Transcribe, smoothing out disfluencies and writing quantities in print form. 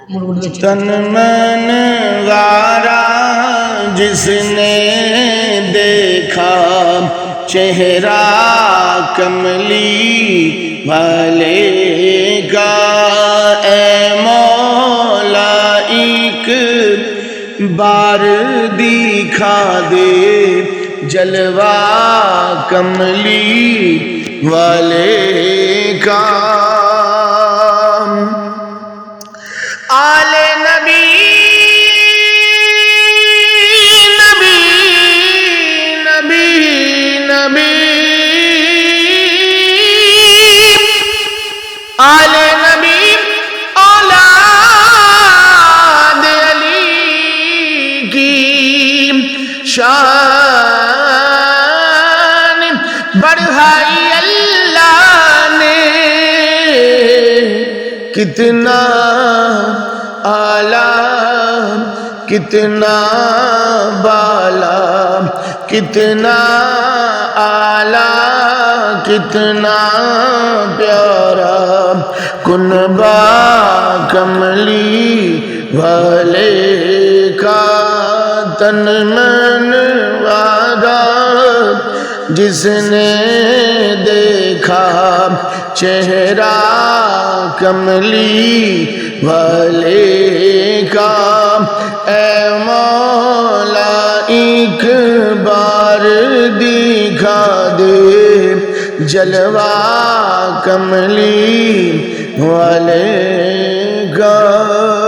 تن من غارا جس نے دیکھا چہرہ کملی والے کا، اے مولا ایک بار دکھا دے جلوہ کملی والے کا۔ آل نبی نبی نبی نبی، آل نبی اولاد علی کی شان بڑھائی اللہ نے، کتنا اعلیٰ کتنا بالا، کتنا اعلیٰ کتنا پیارا، کنبہ کملی والے کا، تن من وعدہ جس نے دیکھا چہرہ کملی والے کا، اے مولا ایک بار دکھا دے جلوہ کملی والے کا۔